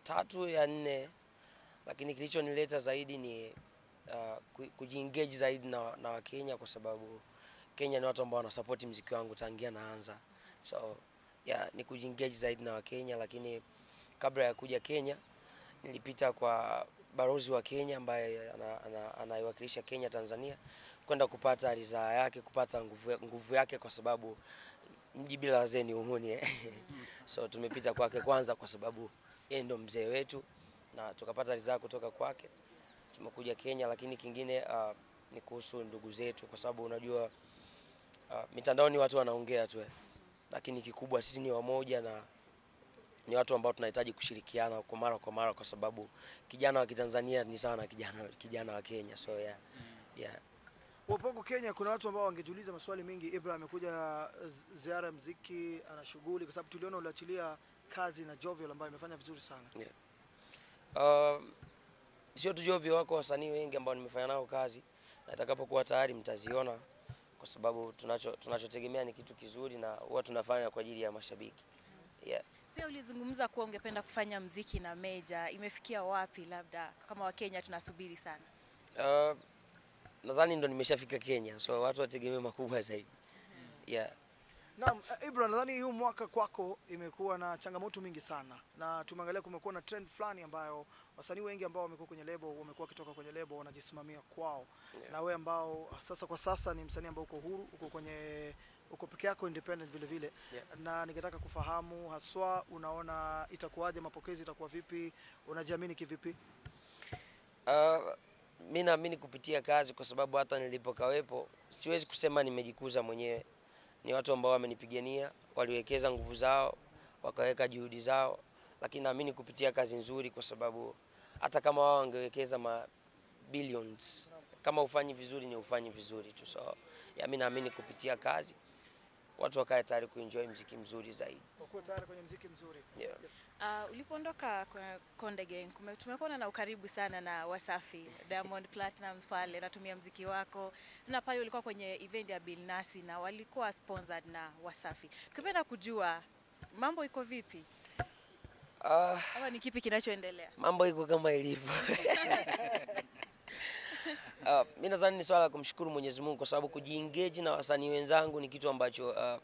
Tatu ya nne, lakini kilichonileta zaidi ni kujiengage zaidi na Wakenya, kwa sababu Kenya ni watu ambao wanasupport muziki wangu tangia naanza. So ni kujiengage zaidi na Wakenya, lakini kabla ya kuja Kenya nilipita kwa balozi wa Kenya ambaye anaiwakilisha Kenya Tanzania, kwenda kupata ridhaa yake, kupata nguvu yake, kwa sababu mji bila wazee ni uhuni. So tumepita kwake kwanza kwa sababu yeye ndo mzee wetu, na tukapata ridhaa kutoka kwake. Tumekuja Kenya, lakini kingine ni kuhusu ndugu zetu, kwa sababu unajua mitandaoni watu wanaongea tu, lakini kikubwa sisi ni wamoja na ni watu ambao tunahitaji kushirikiana kwa mara, kwa sababu kijana wa Kitanzania ni sawa na kijana wa Kenya. So Wapo Kenya kuna watu ambao wangejiuliza maswali mengi. Ibrahim amekuja ziara ya muziki, ana shughuli, kwa sababu tuliona uliachilia kazi na Jovial ambayo imefanya vizuri sana. Sio tu Jovial, wako wasanii wengi ambao nimefanya nao kazi, na itakapokuwa tayari mtaziona, kwa sababu tunachotegemea ni kitu kizuri na huwa tunafanya kwa ajili ya mashabiki. Pia ulizungumza kuwa ungependa kufanya muziki na Meja, imefikia wapi? Labda kama Wakenya tunasubiri sana. Nadhani ndo nimeshafika Kenya, so watu wategemea makubwa zaidi. Naam, Ibrahim, nadhani huu mwaka kwako imekuwa na changamoto mingi sana, na tumeangalia kumekuwa na trend fulani ambayo wasanii wengi ambao wamekuwa kwenye label wamekuwa kitoka kwenye label wanajisimamia kwao. Na wewe ambao kwa sasa ni msanii ambao uko huru, uko peke yako independent vile vile. Na ningetaka kufahamu haswa unaona itakuwaje, mapokezi itakuwa vipi, unajiamini kivipi? Mimi naamini kupitia kazi, kwa sababu hata nilipokawepo siwezi kusema nimejikuza mwenyewe. Ni watu ambao wamenipigania, waliwekeza nguvu zao, wakaweka juhudi zao, lakini naamini kupitia kazi nzuri, kwa sababu hata kama wao wangewekeza billions, kama ufanyi vizuri ni ufanyi vizuri tu. So mimi naamini kupitia kazi watu wakae tayari kuenjoy muziki mzuri zaidi. Wako tayari kwenye muziki mzuri. Yes. Ulipoondoka kwa Konde Gang, tumekuwa na ukaribu sana na Wasafi, Diamond Platnumz pale natumia muziki wako, na pale ulikuwa kwenye event ya Billnass na walikuwa sponsored na Wasafi. Tungependa kujua mambo iko vipi? Ama ni kipi kinachoendelea? Mambo iko kama ilivyo. Mimi nadhani ni swala la kumshukuru Mwenyezi Mungu, kwa sababu kujiengage na wasanii wenzangu ni kitu ambacho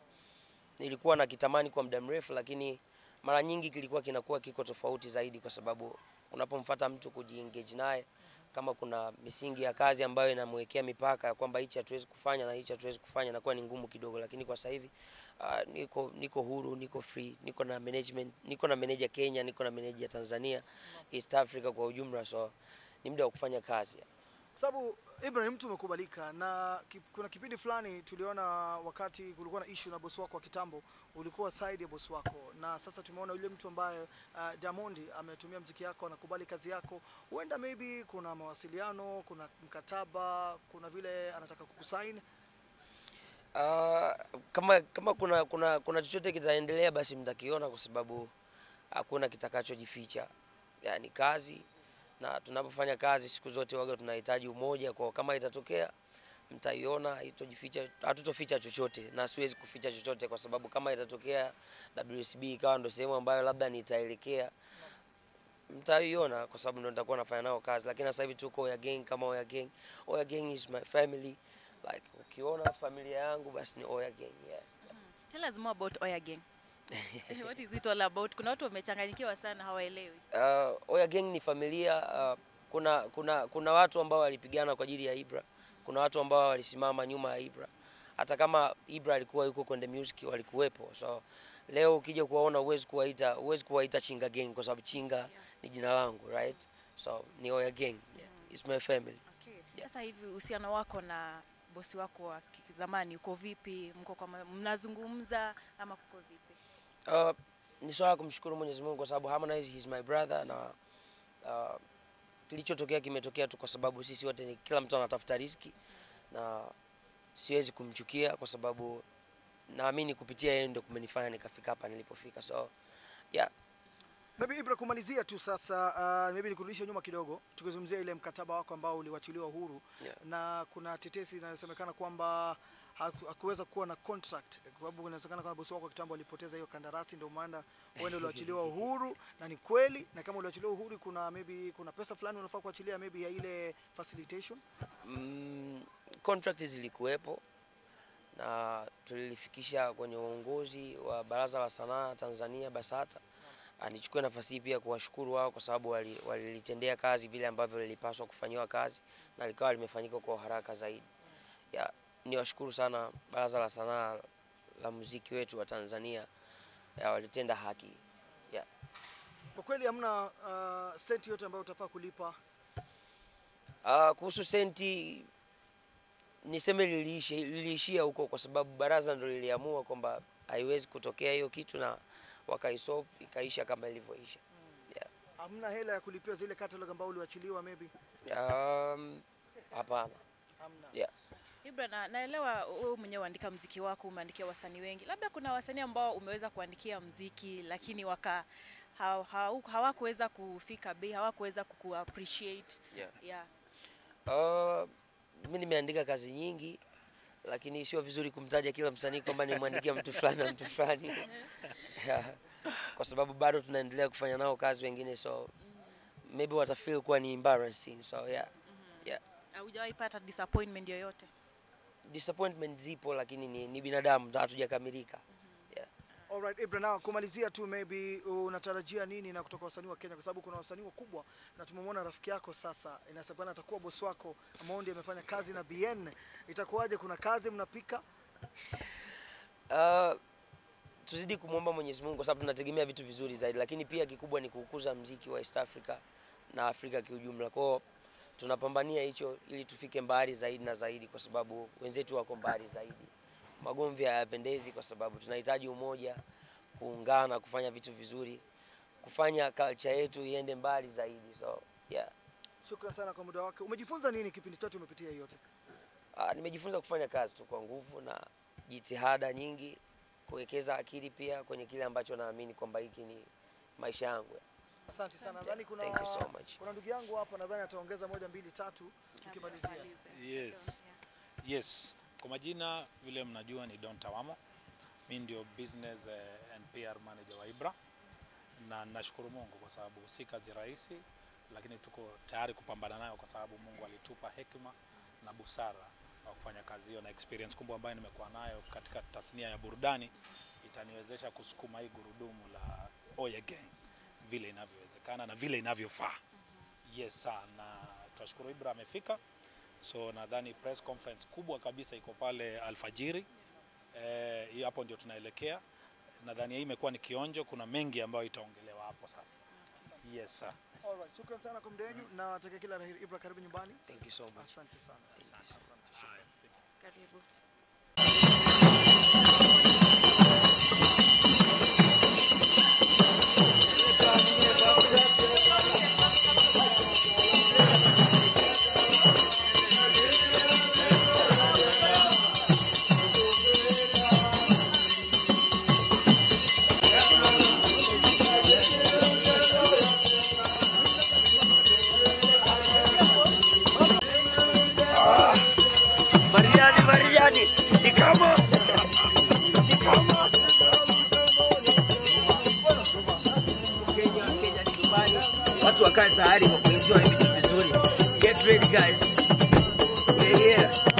nilikuwa nakitamani kwa muda mrefu, lakini mara nyingi kilikuwa kinakuwa kiko tofauti zaidi, kwa sababu unapomfuata mtu kujiengage naye, kama kuna misingi ya kazi ambayo inamwekea mipaka kwamba hichi hatuwezi kufanya na hichi hatuwezi kufanya, na kuwa ni ngumu kidogo. Lakini kwa sasa hivi niko huru, niko free, niko na management, niko na manager Kenya, niko na manager Tanzania, East Africa kwa ujumla. So ni muda wa kufanya kazi. Sababu Ibrahim, mtu umekubalika, na kuna kipindi fulani tuliona wakati kulikuwa na issue na boss wako wa kitambo, ulikuwa side ya boss wako, na sasa tumeona yule mtu ambaye Diamond ametumia muziki yako, anakubali kazi yako. Huenda maybe kuna mawasiliano, kuna mkataba, kuna vile anataka kukusign. Kama kuna chochote kitaendelea, basi mtakiona, kwa sababu hakuna kitakachojificha. Yani kazi, na tunapofanya kazi siku zote waga tunahitaji umoja, kwa kama itatokea mtaiona, haitojificha, hatutoficha chochote, na siwezi kuficha chochote, kwa sababu kama itatokea WCB ikawa ndo sehemu ambayo labda nitaelekea, mtaiona, kwa sababu ndo nitakuwa nafanya nao kazi. Lakini sasa hivi tuko Oya Gang kama Oya Gang. Oya Gang is my family. Like ukiona familia yangu basi ni Oya Gang. Tell us more about Oya Gang. What is it all about? Kuna watu wamechanganyikiwa sana, hawaelewi. Oya Gang ni familia. Kuna watu ambao walipigana kwa ajili ya Ibra. Kuna watu ambao walisimama nyuma ya Ibra. Hata kama Ibra alikuwa yuko Konde Music walikuwepo. So leo ukija kuwaona uwezi kuwaita Chinga Gang kwa sababu Chinga ni jina langu, right? So ni Oya Gang. It's my family. Okay. Sasa hivi uhusiano wako na bosi wako wa zamani uko vipi? Mko kama mnazungumza ama kuko vipi? Ni swala kumshukuru Mwenyezi Mungu kwa sababu Harmonize he's my brother, na kilichotokea kimetokea tu kwa sababu sisi wote ni kila mtu anatafuta riziki, na siwezi kumchukia kwa sababu naamini kupitia yeye ndio kumenifanya nikafika hapa nilipofika. So yeah. Maybe Ibra, kumalizia tu sasa, maybe nikurudishe nyuma kidogo tukizungumzia ile mkataba wako ambao uliwachiliwa huru, na kuna tetesi inasemekana kwamba hakuweza kuwa na contract kwa sababu inasemekana kwamba bosi wako kitambo alipoteza hiyo kandarasi, ndio maana wewe uliwachiliwa uhuru. Na ni kweli? Na kama uliwachiliwa uhuru, kuna pesa fulani unafaa kuachilia maybe ya ile facilitation? Contract zilikuwepo na tulilifikisha kwenye uongozi wa Baraza la Sanaa Tanzania BASATA. Nichukue nafasi hii pia kuwashukuru wao kwa sababu walilitendea kazi vile ambavyo lilipaswa kufanywa kazi na likawa limefanyika kwa haraka zaidi. Niwashukuru sana Baraza la Sanaa la muziki wetu wa Tanzania, walitenda haki. Kwa kweli hamna senti yote ambayo utafaa kulipa? Kuhusu senti niseme liliishia huko kwa sababu baraza ndio liliamua kwamba haiwezi kutokea hiyo kitu na wakaisolve ikaisha kama ilivyoisha. Hamna hela ya kulipia zile catalog ambao uliwachiliwa maybe? Hapana. Hamna. Ibra, naelewa wewe mwenyewe uandika muziki wako, umeandikia wasanii wengi. Labda kuna wasanii ambao umeweza kuandikia muziki lakini hawakuweza kufika bei, hawakuweza kuappreciate. Mimi nimeandika kazi nyingi lakini sio vizuri kumtaja kila msanii kwamba nimwandikia mtu fulani na mtu fulani. Kwa sababu bado tunaendelea kufanya nao kazi wengine, so maybe watafeel kuwa ni embarrassing. So yeah. Hujawahi pata disappointment yoyote? Disappointment zipo lakini ni binadamu, hatujakamilika. Alright, Ibra, now kumalizia tu, maybe unatarajia nini na kutoka wasanii wa Kenya, kwa sababu kuna wasanii wakubwa na tumemwona rafiki yako sasa inasemekana atakuwa boss wako. Amondi amefanya kazi na BN, itakuwaje? Kuna kazi mnapika? Tuzidi kumwomba Mwenyezi Mungu kwa sababu tunategemea vitu vizuri zaidi, lakini pia kikubwa ni kukuza muziki wa East Africa na Afrika kiujumla. Kwa tunapambania hicho ili tufike mbali zaidi na zaidi kwa sababu wenzetu wako mbali zaidi. Magomvi hayapendezi kwa sababu tunahitaji umoja, kuungana, kufanya vitu vizuri, kufanya culture yetu iende mbali zaidi. So yeah. Shukrani sana kwa muda wako. Umejifunza nini kipindi chote umepitia yote? Nimejifunza kufanya kazi tu kwa nguvu na jitihada nyingi, kuwekeza akili pia kwenye kile ambacho naamini kwamba hiki ni maisha yangu. Asante sana. Nadhani kuna ndugu yangu hapa nadhani ataongeza 1 2 3 tukimalizia. Yes. Kwa majina vile mnajua ni Don Tawamo. Mimi ndio business and PR manager wa Ibra. Na nashukuru Mungu kwa sababu si kazi rahisi, lakini tuko tayari kupambana nayo kwa sababu Mungu alitupa hekima na busara wa kufanya kazi hiyo, na experience kubwa ambayo nimekuwa nayo katika tasnia ya burudani itaniwezesha kusukuma hii gurudumu la Oya Gang vile inavyowezekana na vile inavyofaa. Yes sana. Tunashukuru Ibra amefika. So nadhani press conference kubwa kabisa iko pale alfajiri. Hapo ndio tunaelekea. Nadhani hii imekuwa ni kionjo, kuna mengi ambayo itaongelewa hapo sasa. Yes sir. Alright, shukrani sana kwa muda wenu na nataka kila laheri. Ibra, karibu nyumbani. Thank you so much. Asante sana. Asante. Karibu. Mariani, ni kama Kenya ni nyumbani. Watu wakae tayari kwa kuenjoy vitu vizuri. Get ready guys. Yeah.